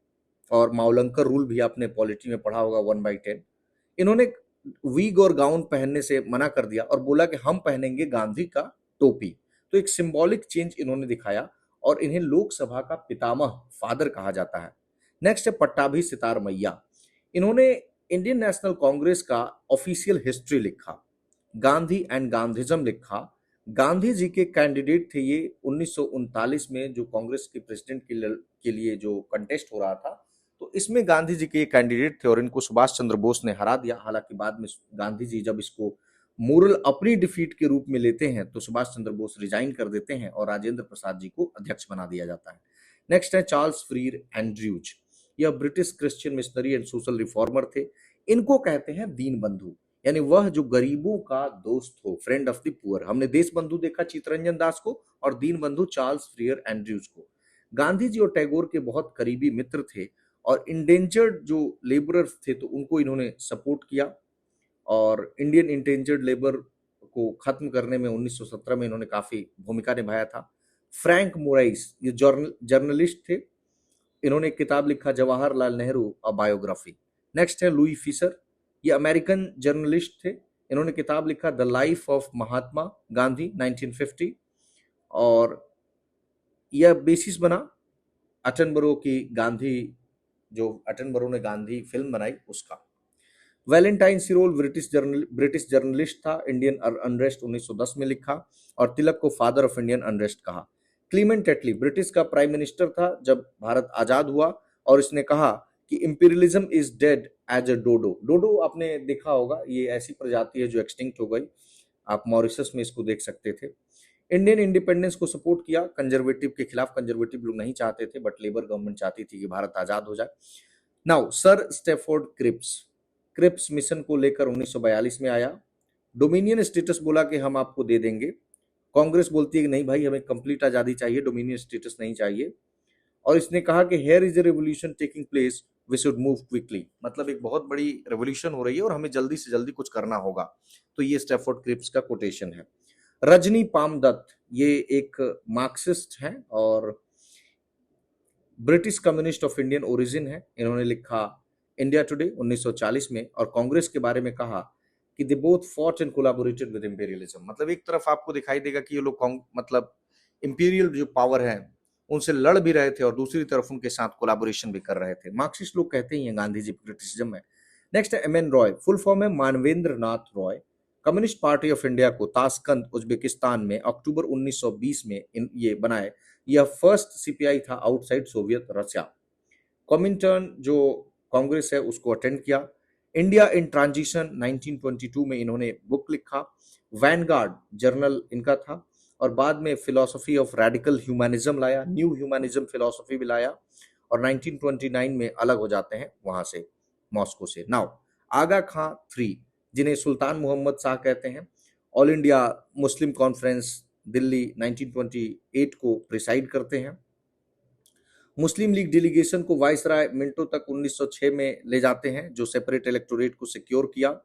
और मावलंकर रूल भी आपने पॉलिटी में पढ़ा होगा 1/10। इन्होंने वीग और गाउन पहनने से मना कर दिया और बोला कि हम पहनेंगे गांधी का टोपी, तो एक सिंबॉलिक चेंज इन्होंने दिखाया, और इन्हें लोकसभा का पितामह, फादर कहा जाता है। नेक्स्ट है पट्टाभी सितार मैया, इन्होंने इंडियन नेशनल कांग्रेस का ऑफिशियल हिस्ट्री लिखा, गांधी एंड गांधीज्म लिखा, गांधी जी के कैंडिडेट थे ये 1939 में, जो कांग्रेस के प्रेसिडेंट के लिए जो कंटेस्ट हो रहा था, तो इसमें गांधी जी के ये कैंडिडेट थे और इनको सुभाष चंद्र बोस ने हरा दिया। हालांकि बाद में गांधी जी जब इसको मोरल अपनी डिफीट के रूप में लेते हैं तो सुभाष चंद्र बोस रिजाइन कर देते हैं और राजेंद्र प्रसाद जी को अध्यक्ष बना दिया जाता है। नेक्स्ट है चार्ल्स फ्रीर एंड्रयूज। यह British Christian missionary and social reformer थे। इनको कहते हैं दीन बंधु, यानी वह जो गरीबों का दोस्त हो, फ्रेंड ऑफ द पुअर। हमने देश बंधु देखा चित्तरंजन दास को और दीन बंधु चार्ल्स फ्रीयर एंड्रयूज को। गांधी जी और टैगोर के बहुत करीबी मित्र थे और इंडेंजर्ड जो लेबरर्स थे तो उनको इन्होंने सपोर्ट किया और इंडियन इंडेंजर्ड लेबर को खत्म करने में 1917 में इन्होंने काफी भूमिका निभाया था। फ्रैंक मोराइस ये जर्नलिस्ट थे, इन्होंने एक किताब लिखा जवाहरलाल नेहरू अ बायोग्राफी। नेक्स्ट है लुई फिशर, ये अमेरिकन जर्नलिस्ट थे, इन्होंने किताब लिखा the life of Mahatma Gandhi 1950 और यह बेसिस बना अटनबरो की गांधी, जो अटनबरो ने गांधी फिल्म बनाई उसका। वैलेंटाइन सिरोल ब्रिटिश जर्नलिस्ट था, इंडियन अनरेस्ट 1910 में लिखा और तिलक को फादर ऑफ इंडियन अनरेस्ट कहा। क्लीमेंट एटली ब्रिटिश का प्राइम मिनिस्टर था जब भारत आजाद हुआ और इसने कहा कि imperialism is dead as a dodo. Dodo आपने देखा होगा, ये ऐसी प्रजाति है जो एक्सटिंक्ट हो गई, आप मॉरिशस में इसको देख सकते थे। इंडियन इंडिपेंडेंस को सपोर्ट किया, कंजर्वेटिव के खिलाफ, कंजर्वेटिव लोग नहीं चाहते थे बट लेबर गवर्नमेंट चाहती थी कि भारत आजाद हो जाए। Now sir Stafford Cripps mission को लेकर 1942 में आया। डोमिनियन स्टेटस बोला कि हम आपको दे देंगे, कांग्रेस बोलती है कि नहीं भाई हमें कंप्लीट आजादी चाहिए, डोमिनियन स्टेटस नहीं चाहिए। और इसने कहा कि here is a revolution taking place, we should move quickly, मतलब एक बहुत बड़ी रेवोल्यूशन हो रही है और हमें जल्दी से जल्दी कुछ करना होगा। तो ये स्टैफोर्ड क्रिप्स का कोटेशन है। रजनी पामदत्त ये एक मार्क्सिस्ट हैं और British communist of Indian origin है, इन्होंने लिखा इंडिया टुडे 1940 में और कांग्रेस के बारे में कहा कि they both fought and collaborated with imperialism. मतलब एक तरफ आपको दिखाई देगा कि ये लोग मतलब इंपीरियल जो पावर है उनसे लड़ भी रहे थे और दूसरी तरफ उनके साथ कोलैबोरेशन भी कर रहे थे। मार्क्सिस्ट लोग कहते ही हैं गांधी जी ब्रिटिशिज्म में। नेक्स्ट है M N Roy, full form है Manavendra Nath Roy. Communist party of India को ताशकंद उज्बेकिस्तान में अक्टूबर 1920 में ये बनाए। यह फर्स्ट सीपीआई था आउटसाइड सोवियत रशिया। कॉमिंटर्न जो कांग्रेस है उसको अटेंड किया। इंडिया इन ट्रांजिशन 1922 में इन्होंने बुक लिखा। वैनगार्ड जर्नल इनका था और बाद में फिलोसफी ऑफ रेडिकल ह्यूमैनिज्म लाया, न्यू ह्यूमैनिज्म फिलोसफी भी लाया और 1929 में अलग हो जाते हैं वहां से, मॉस्को से। नाउ आगा खां 3 जिन्हें सुल्तान मोहम्मद शाह कहते हैं, all India Muslim conference Delhi 1928 को प्रिसाइड करते हैं। मुस्लिम लीग डेलीगेशन को वाइसराय मिंटो तक 1906 में ले जाते हैं, जो सेपरेट इलेक्टोरेट को सिक्योर किया।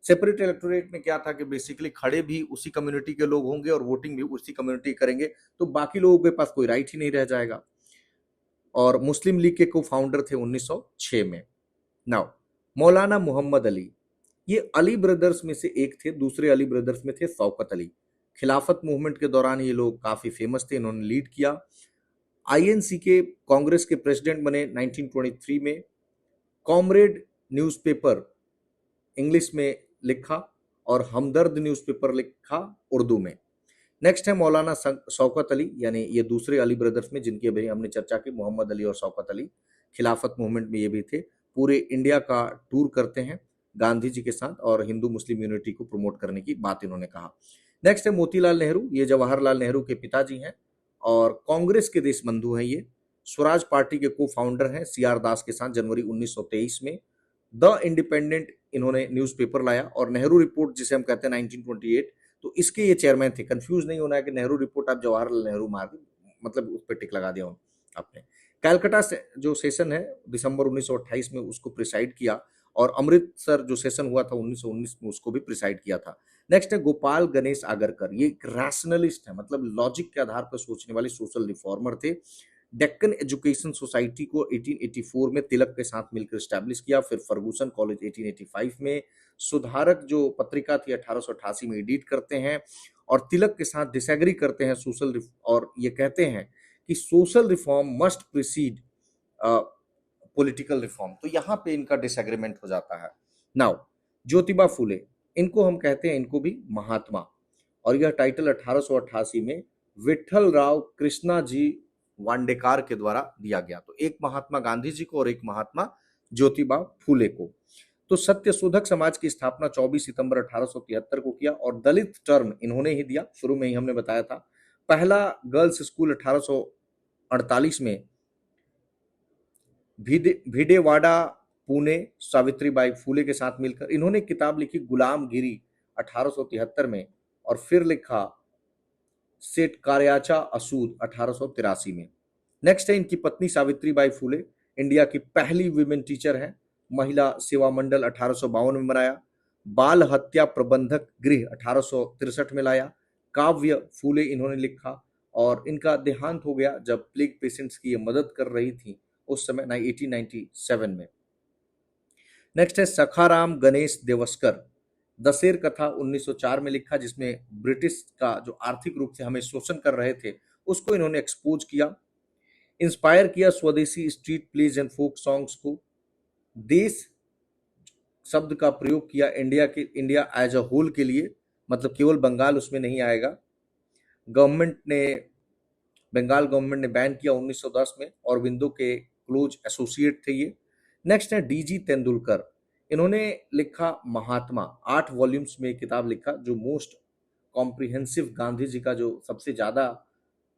सेपरेट इलेक्टोरेट में क्या था कि बेसिकली खड़े भी उसी कम्युनिटी के लोग होंगे और वोटिंग भी उसी कम्युनिटी करेंगे, तो बाकी लोगों के पास कोई राइट ही नहीं रह जाएगा। और मुस्लिम लीग के को फाउंडर थे 1906 में। नाउ मौलाना मोहम्मद अली, ये अली ब्रदर्स में से एक थे, दूसरे अली ब्रदर्स में थे शौकत अली। खिलाफत मूवमेंट के दौरान ये लोग काफी फेमस थे, इन्होंने लीड किया। आईएनसी के कांग्रेस के प्रेसिडेंट बने 1923 में। कॉमरेड न्यूज़पेपर इंग्लिश में लिखा और हमदर्द न्यूज़पेपर लिखा उर्दू में। नेक्स्ट है मौलाना शौकत अली, यानी ये दूसरे अली ब्रदर्स में जिनकी अभी हमने चर्चा की, मोहम्मद अली और शौकत अली। खिलाफत मूवमेंट में ये भी थे, पूरे इंडिया का टूर करते हैं गांधी जी के साथ और हिंदू मुस्लिम यूनिटी को प्रमोट करने की बात इन्होंने कहा। नेक्स्ट है मोतीलाल नेहरू, ये जवाहरलाल नेहरू के पिताजी हैं और कांग्रेस के देश बंधु हैं। ये स्वराज पार्टी के को फाउंडर हैं सीआर दास के साथ जनवरी 1923 में। द इंडिपेंडेंट इन्होंने न्यूज़पेपर लाया और नेहरू रिपोर्ट जिसे हम कहते हैं 1928, तो इसके ये चेयरमैन थे। कंफ्यूज नहीं होना है कि नेहरू रिपोर्ट आप जवाहरलाल नेहरू मार दी, मतलब उस पर टिक लगा दिया आपने। कैलकाटा से जो सेशन है दिसंबर 1928 में उसको प्रिसाइड किया और अमृतसर जो सेशन हुआ था 1919 में उसको भी प्रिसाइड किया था। नेक्स्ट है गोपाल गणेश आगरकर, ये एक रैशनलिस्ट है, मतलब लॉजिक के आधार पर सोचने वाले सोशल रिफॉर्मर थे। डेक्कन एजुकेशन सोसाइटी को 1884 में तिलक के साथ मिलकर स्टैब्लिश किया, फिर फर्गूसन कॉलेज 1885 में। सुधारक जो पत्रिका थी 1888 में एडिट करते हैं और तिलक के साथ डिसएग्री करते हैं सोशल, और ये कहते हैं कि social reform must preceded political reform. तो यहाँ पे इनका डिसएग्रीमेंट हो जाता है। नाउ ज्योतिबा फुले, इनको हम कहते हैं, इनको भी महात्मा। और यह टाइटल 1888 में विठल राव कृष्णा जी वांडेकार के द्वारा दिया गया। तो एक महात्मा गांधी जी को और एक महात्मा ज्योतिबा फूले को। तो सत्यशोधक समाज की स्थापना 24 सितंबर 1873 को किया और दलित टर्म इन्होंने ही दिया, शुरू में ही हमने बताया था। पहला गर्ल्स स्कूल 1848 में भिडेवाड़ा पुणे सावित्रीबाई फूले के साथ मिलकर इन्होंने किताब लिखी गुलामगिरी 1873 में, और फिर लिखा सेठ कार्याचा असूद 1883 में। नेक्स्ट है इनकी पत्नी सावित्रीबाई फूले, इंडिया की पहली विमेन टीचर है। महिला सेवा मंडल 1852 में बनाया। बाल हत्या प्रबंधक गृह 1863 में लाया। काव्य फूले इन्होंने लिखा और इनका देहांत हो गया जब प्लेग पेशेंट्स की ये मदद कर रही थी उस समय 1897 में। नेक्स्ट है सखाराम गणेश देवस्कर, दशेर कथा 1904 में लिखा, जिसमें ब्रिटिश का जो आर्थिक रूप से हमें शोषण कर रहे थे उसको इन्होंने एक्सपोज किया। इंस्पायर किया swadeshi street plays and folk songs को। देश शब्द का प्रयोग किया इंडिया एज अ होल के लिए, मतलब केवल बंगाल उसमें नहीं आएगा। बंगाल गवर्नमेंट ने बैन किया 1910 में, और विंडो के क्लोज एसोसिएट थे ये। नेक्स्ट है डीजी तेंदुलकर, इन्होंने लिखा महात्मा, 8 वॉल्यूम्स में किताब लिखा, जो मोस्ट कॉम्प्रिहेंसिव गांधी जी का जो सबसे ज्यादा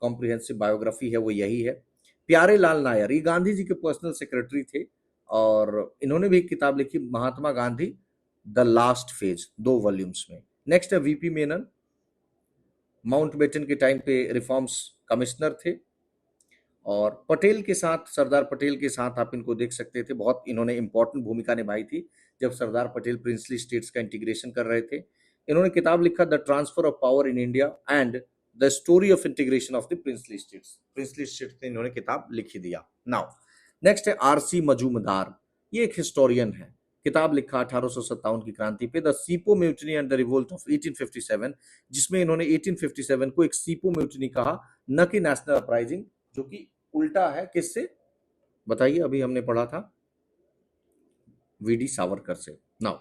कॉम्प्रिहेंसिव बायोग्राफी है वो यही है। प्यारे लाल नायर, ये गांधी जी के पर्सनल सेक्रेटरी थे और इन्होंने भी एक किताब लिखी Mahatma Gandhi the last phase, 2 volumes में। नेक्स्ट है वीपी मेनन, माउंटबेटन के टाइम पे रिफॉर्म्स कमिश्नर थे, और पटेल के साथ, सरदार पटेल के साथ आप इनको देख सकते थे, बहुत इन्होंने इंपॉर्टेंट भूमिका निभाई थी जब सरदार पटेल प्रिंसली स्टेट्स का इंटीग्रेशन कर रहे थे। इन्होंने किताब लिखा the transfer of power in India and the story of integration of the princely states. Princely states ने इन्होंने किताब लिखी दिया। नाउ नेक्स्ट है आरसी मजूमदार, ये एक हिस्टोरियन है, किताब लिखा 1857 की क्रांति पे, द सीपो mutiny and the revolt of 1857, जिसमें इन्होंने 1857 को एक सीपो म्यूटनी कहा, न कि नेशनल अपराइजिंग, जो कि उल्टा है किससे बताइए, अभी हमने पढ़ा था वीडी सावरकर से। नाउ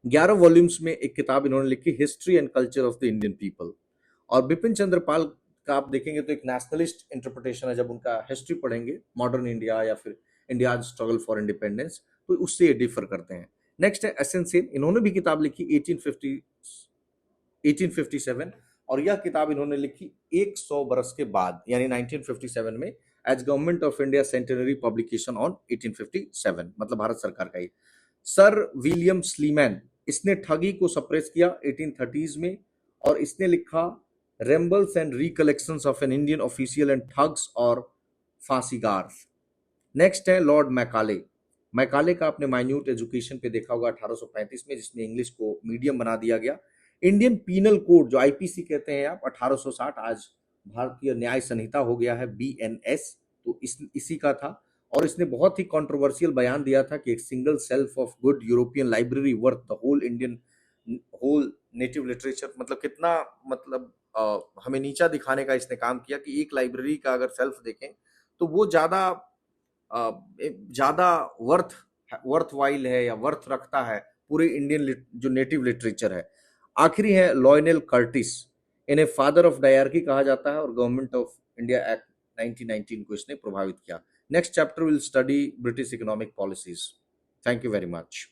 11 वॉल्यूम्स में एक किताब इन्होंने लिखी history and culture of the Indian people. और बिपिन चंद्र पाल का आप देखेंगे तो एक नेशनलिस्ट इंटरप्रिटेशन है, जब उनका हिस्ट्री पढ़ेंगे मॉडर्न इंडिया या फिर इंडिया स्ट्रगल फॉर इंडिपेंडेंस, तो उससे ये डिफर करते हैं। नेक्स्ट है एस एन सेन, इन्होंने भी किताब लिखी 1857, और यह किताब इन्होंने लिखी 100 बरस के बाद, यानी 1957 में, as Government of India centenary publication on 1857, मतलब भारत सरकार का ही। सर विलियम स्लीमैन, इसने ठगी को सप्रेस किया 1830s में, और इसने लिखा rambles and recollections of an Indian official and thugs और फांसीगार्स। नेक्स्ट है लॉर्ड मैकाले का आपने माइन्यूट एजुकेशन पे देखा होगा 1835 में, जिसमें इंग्लिश को मीडियम बना दिया गया। इंडियन पीनल कोड जो आईपीसी कहते हैं आप, 1860, आज भारतीय न्याय संहिता हो गया है बीएनएस, तो इसी का था। और इसने बहुत ही कंट्रोवर्शियल बयान दिया था कि एक single shelf of good European library worth the whole native literature, मतलब कितना, मतलब हमें नीचा दिखाने का इसने काम किया कि एक लाइब्रेरी का अगर सेल्फ देखें तो वो ज्यादा वर्थ वाइल है या वर्थ रखता है पूरे इंडियन जो नेटिव लिटरेचर है। आखिरी है लॉयनेल कर्टिस, इन्हें फादर ऑफ डायरकी कहा जाता है और गवर्नमेंट ऑफ इंडिया एक्ट 1919 को इसने प्रभावित किया। Next chapter will study British economic policies. Thank you very much.